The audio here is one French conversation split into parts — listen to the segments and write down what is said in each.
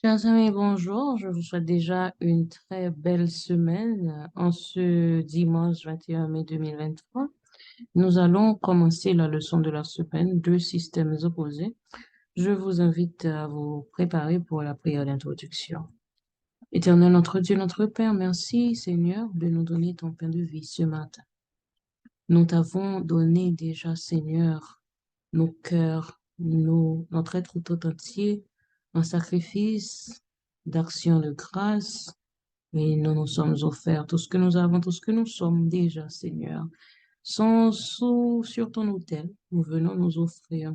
Chers amis, bonjour. Je vous souhaite déjà une très belle semaine en ce dimanche 21 mai 2023. Nous allons commencer la leçon de la semaine, deux systèmes opposés. Je vous invite à vous préparer pour la prière d'introduction. Éternel notre Dieu, notre Père, merci Seigneur de nous donner ton pain de vie ce matin. Nous t'avons donné déjà, Seigneur, nos cœurs, notre être tout entier en sacrifice d'action de grâce. Et nous nous sommes offerts tout ce que nous avons, tout ce que nous sommes déjà, Seigneur. Sont sur ton autel. Nous venons nous offrir.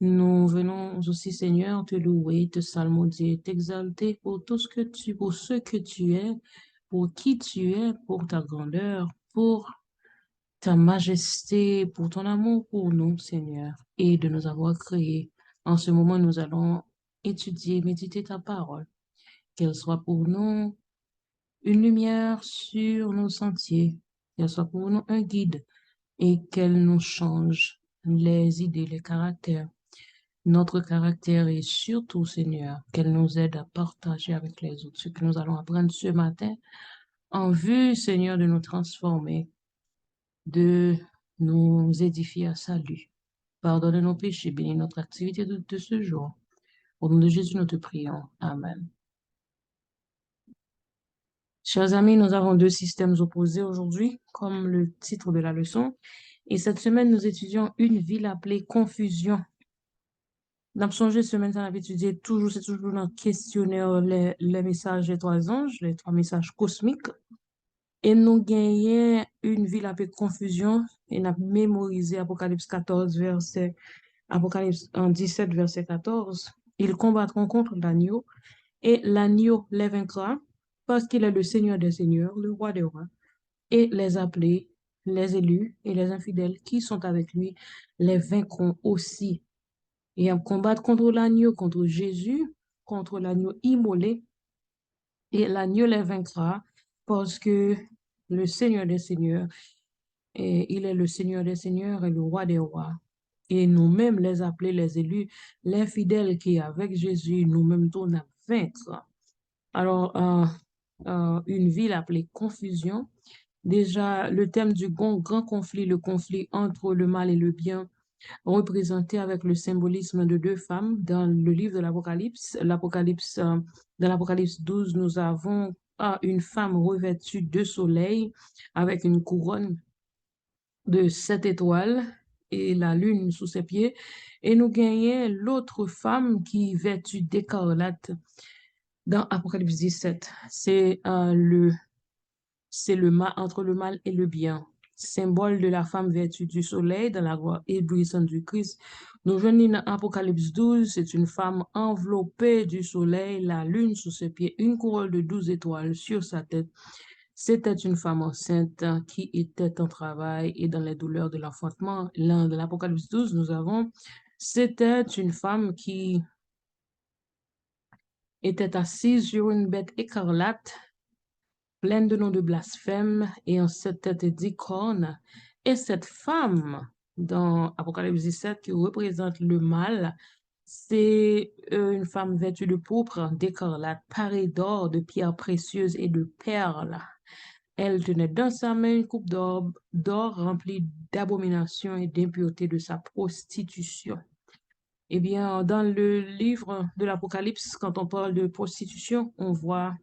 Nous venons aussi, Seigneur, te louer, te psalmodier, t'exalter pour ce que tu es, pour qui tu es, pour ta grandeur, pour ta majesté, pour ton amour pour nous, Seigneur, et de nous avoir créés. En ce moment, nous allons étudier, méditer ta parole, qu'elle soit pour nous une lumière sur nos sentiers, qu'elle soit pour nous un guide et qu'elle nous change les idées, les caractères, notre caractère et surtout, Seigneur, qu'elle nous aide à partager avec les autres ce que nous allons apprendre ce matin en vue, Seigneur, de nous transformer, de nous édifier à salut. Pardonne nos péchés, bénis notre activité de ce jour. Au nom de Jésus, nous te prions. Amen. Chers amis, nous avons deux systèmes opposés aujourd'hui, comme le titre de la leçon. Et cette semaine, nous étudions une ville appelée confusion. Dans le semaine, on a étudié toujours, c'est toujours dans le questionnaire, les messages des trois anges, les trois messages cosmiques. Et nous gagnons une ville appelée confusion et nous avons mémorisé Apocalypse 14, Apocalypse en 17, verset 14. Ils combattront contre l'agneau et l'agneau les vaincra parce qu'il est le Seigneur des seigneurs, le roi des rois. Et les appelés, les élus et les infidèles qui sont avec lui les vaincront aussi. Et à combattre contre l'agneau, contre Jésus, contre l'agneau immolé, et l'agneau les vaincra parce que le Seigneur des seigneurs, et il est le Seigneur des seigneurs et le roi des rois. Et nous-mêmes, les appelés, les élus, les fidèles qui, avec Jésus, nous-mêmes, nous vaincre. Alors, une ville appelée confusion. Déjà, le thème du grand conflit, le conflit entre le mal et le bien, représenté avec le symbolisme de deux femmes dans le livre de l'Apocalypse. Dans l'Apocalypse 12, nous avons une femme revêtue de soleil avec une couronne de 7 étoiles et la lune sous ses pieds. Et nous gagnons l'autre femme qui est vêtue d'écarlate dans Apocalypse 17. C'est le mal entre le mal et le bien. Symbole de la femme vêtue du soleil dans la gloire éblouissante du Christ. Nous venons dans Apocalypse 12, c'est une femme enveloppée du soleil, la lune sous ses pieds, une couronne de 12 étoiles sur sa tête. C'était une femme enceinte qui était en travail et dans les douleurs de l'enfantement. Dans l'Apocalypse 12, nous avons, c'était une femme qui était assise sur une bête écarlate pleine de noms de blasphème, et en cette tête dit corne. Et cette femme, dans Apocalypse 17, qui représente le mal, c'est une femme vêtue de pourpre, d'écarlate, parée d'or, de pierres précieuses et de perles. Elle tenait dans sa main une coupe d'or remplie d'abominations et d'impuretés de sa prostitution. Eh bien, dans le livre de l'Apocalypse, quand on parle de prostitution, on voit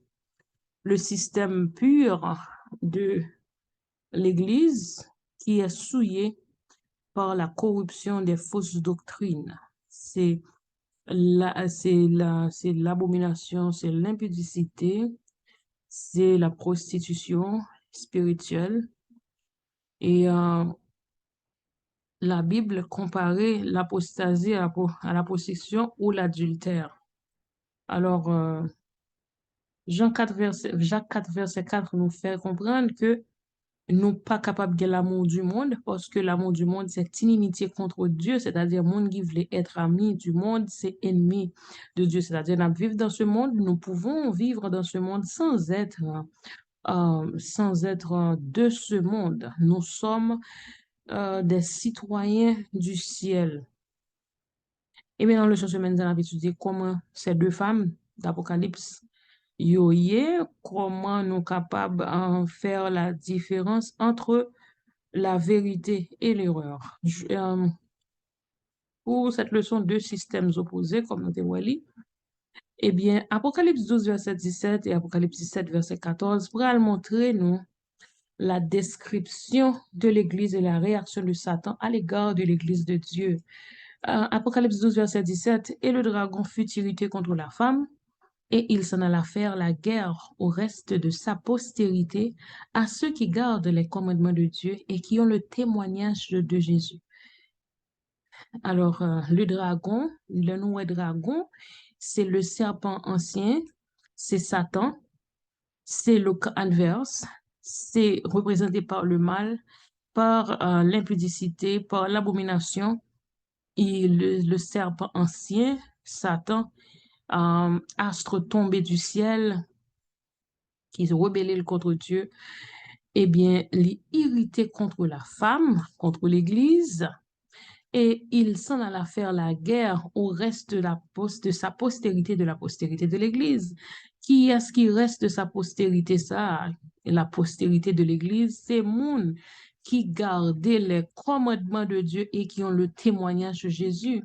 le système pur de l'Église qui est souillé par la corruption des fausses doctrines. C'est l'abomination, c'est l'impudicité, c'est la prostitution spirituelle. Et la Bible comparait l'apostasie à la possession ou l'adultère. Alors, Jacques 4, verset 4 nous fait comprendre que nous pas capables de l'amour du monde parce que l'amour du monde, c'est inimitié contre Dieu, c'est-à-dire monde qui voulait être ami du monde, c'est ennemi de Dieu. C'est-à-dire, nous vivons dans ce monde, nous pouvons vivre dans ce monde sans être de ce monde. Nous sommes des citoyens du ciel. Et bien, dans le semaine, nous allons étudier comment ces deux femmes d'Apocalypse yo yé, comment nous capables de faire la différence entre la vérité et l'erreur. Pour cette leçon, deux systèmes opposés, comme nous avons dit, eh bien, Apocalypse 12, verset 17 et Apocalypse 17, verset 14, pourra montrer nous la description de l'Église et la réaction de Satan à l'égard de l'Église de Dieu. Apocalypse 12, verset 17, et le dragon fut irrité contre la femme, et il s'en alla faire la guerre au reste de sa postérité, à ceux qui gardent les commandements de Dieu et qui ont le témoignage de Jésus. Alors, le dragon, le nouveau dragon, c'est le serpent ancien, c'est Satan, c'est le cas adverse, c'est représenté par le mal, par l'impudicité, par l'abomination, et le serpent ancien, Satan, astre tombé du ciel, qui se rebellait contre Dieu, eh bien, l'irrité contre la femme, contre l'Église, et il s'en alla faire la guerre au reste de sa postérité, de la postérité de l'Église. Qui est-ce qui reste de sa postérité, ça? La postérité de l'Église, c'est moun qui gardait les commandements de Dieu et qui ont le témoignage de Jésus.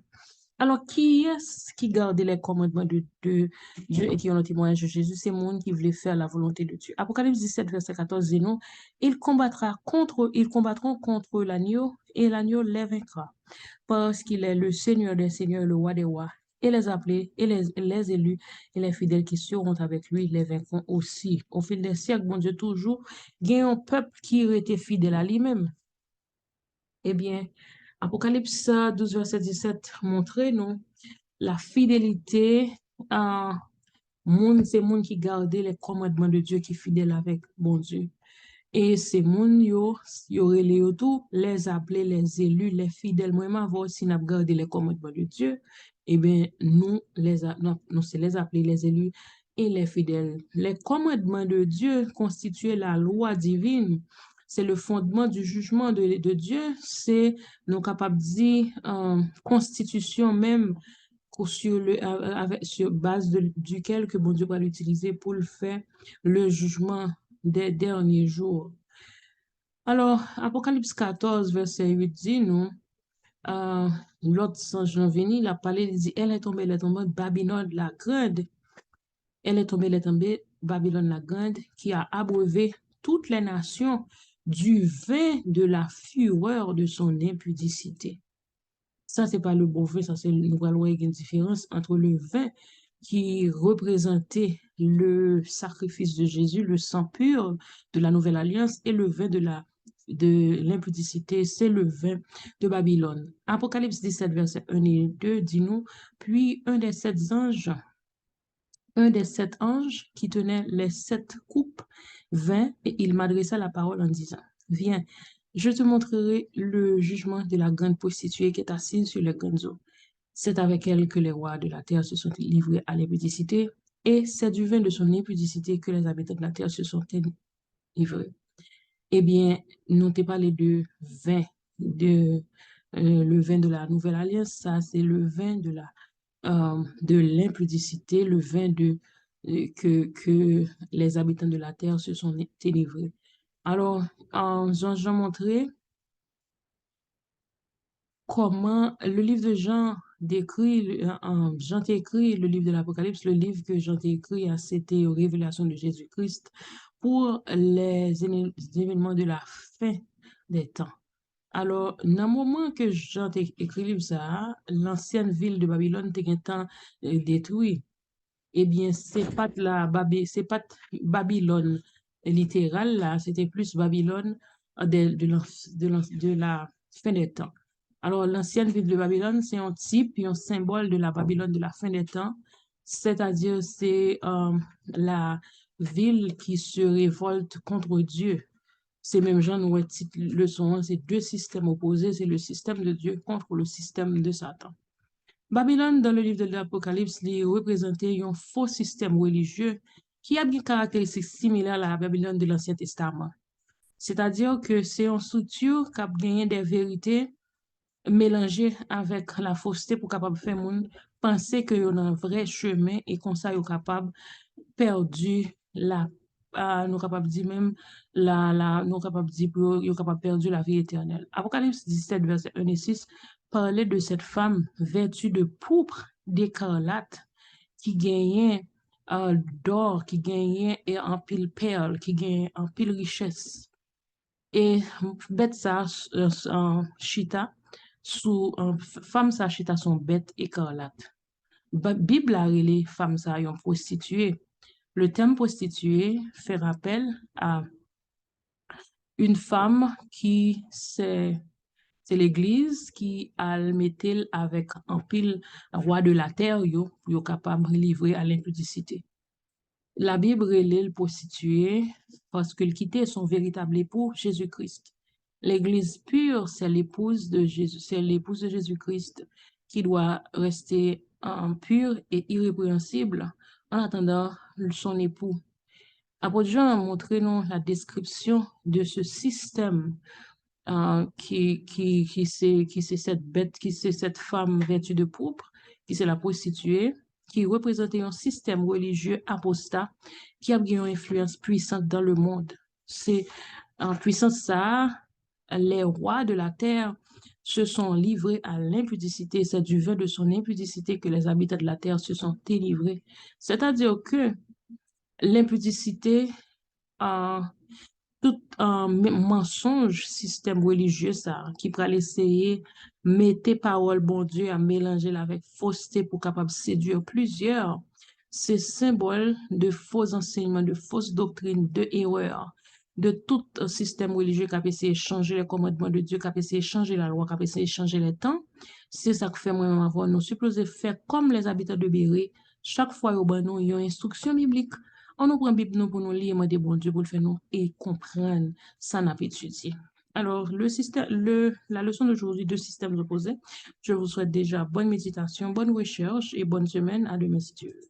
Alors, qui est-ce qui gardait les commandements de Dieu et qui ont le témoignage de Jésus? C'est monde qui voulait faire la volonté de Dieu. Apocalypse 17, verset 14 dit non, ils combattront contre l'agneau et l'agneau les vaincra parce qu'il est le Seigneur des seigneurs, le roi des rois. Et les appelés, et les élus, et les fidèles qui seront avec lui, les vaincront aussi. Au fil des siècles, bon Dieu, toujours, il y a un peuple qui était fidèle à lui-même. Eh bien, Apocalypse 12, verset 17 montre, non, la fidélité à c'est monde qui gardait les commandements de Dieu, qui est fidèle avec bon Dieu. Et ces moun yo relé yo tout, les appelés, les élus, les fidèles, moi, voir si n'a gardé les commandements de Dieu, eh bien, nous, c'est les appelés, les élus et les fidèles. Les commandements de Dieu constituent la loi divine. C'est le fondement du jugement de Dieu. C'est, nous capables de dire, constitution même sur base duquel que bon Dieu va l'utiliser pour le faire le jugement des derniers jours. Alors, Apocalypse 14, verset 8 dit, nous, l'autre ange venu, il a parlé, il dit, elle est tombée, Babylone la grande. Elle est tombée, Babylone la grande, qui a abreuvé toutes les nations du vin de la fureur de son impudicité. Ça, c'est pas le bon vin, ça, c'est nous allons voir une différence entre le vin qui représentait le sacrifice de Jésus, le sang pur de la nouvelle alliance, et le vin de l'impudicité, c'est le vin de Babylone. Apocalypse 17, verset 1 et 2 dit-nous, puis un des sept anges qui tenait les sept coupes vint et il m'adressa la parole en disant, viens, je te montrerai le jugement de la grande prostituée qui est assise sur les grandes eaux. C'est avec elle que les rois de la terre se sont livrés à l'impudicité, et c'est du vin de son impudicité que les habitants de la terre se sont livrés. Eh bien, nous t'ai parlé de vin, de, le vin de la nouvelle alliance, ça c'est le vin de l'impudicité, le vin que les habitants de la terre se sont livrés. Alors, Jean montré comment le livre de Jean décrit, Jean écrit le livre de l'Apocalypse, le livre que Jean écrit, c'était Révélation de Jésus-Christ pour les événements de la fin des temps. Alors, dans le moment que Jean écrit le livre ça, l'ancienne ville de Babylone était un temps détruite. Eh bien, c'est pas Babylone littérale, là, c'était plus Babylone de la fin des temps. Alors, l'ancienne ville de Babylone, c'est un type et un symbole de la Babylone de la fin des temps, c'est-à-dire c'est la ville qui se révolte contre Dieu. C'est même genre, nous, leçon, c'est deux systèmes opposés, c'est le système de Dieu contre le système de Satan. Babylone, dans le livre de l'Apocalypse, est représenté un faux système religieux qui a des caractéristiques similaires à la Babylone de l'Ancien Testament. C'est-à-dire que c'est une structure qui a gagné des vérités mélanger avec la fausseté pour capable faire monde penser que yon un vrai chemin et comme ça yon capable perdu la nous capable dire même nous capable dire yon capable perdu la vie éternelle. Apocalypse 17 verset 1 et 6 parlait de cette femme vêtue de pourpre d'écarlate qui gagnait d'or, qui gagnait et en pile perle, qui gagnait en pile richesse. Et bête ça, chita, sous femme ça chita son bête écarlate. Bible a relé femme ça yon prostituée. Le terme prostituée fait rappel à une femme qui c'est l'église qui a le mettait avec un pile roi de la terre yo capable de livrer à l'impudicité. La Bible relève le prostitué parce qu'elle quittait son véritable époux, Jésus-Christ. L'Église pure, c'est l'épouse de Jésus, c'est l'épouse de Jésus-Christ qui doit rester pure et irrépréhensible en attendant son époux. Apôtre Jean a montré nous la description de ce système qui c'est cette bête, qui c'est cette femme vêtue de pourpre, qui c'est la prostituée, qui représentait un système religieux apostat qui a une influence puissante dans le monde. C'est en puissance ça, les rois de la terre se sont livrés à l'impudicité. C'est du vin de son impudicité que les habitants de la terre se sont délivrés. C'est-à-dire que l'impudicité, euh, tout un mensonge système religieux ça qui pourrait essayer mettre parole bon Dieu à mélanger avec fausseté pour capable séduire plusieurs, c'est symbole de faux enseignements, de fausses doctrines, de erreurs, de tout un système religieux qui a essayé de changer les commandements de Dieu, qui a essayé de changer la loi, qui a essayé de changer les temps. C'est ça que fait moi-même avoir nous supposons faire comme les habitants de Béret chaque fois au ban nous une instruction biblique. On nous prend Bible nous pour nous lire, demander bon Dieu pour le faire nous et comprendre ça n'a pas étudié. Alors, la leçon d'aujourd'hui, deux systèmes opposés. Je vous souhaite déjà bonne méditation, bonne recherche et bonne semaine à demain si Dieu veut.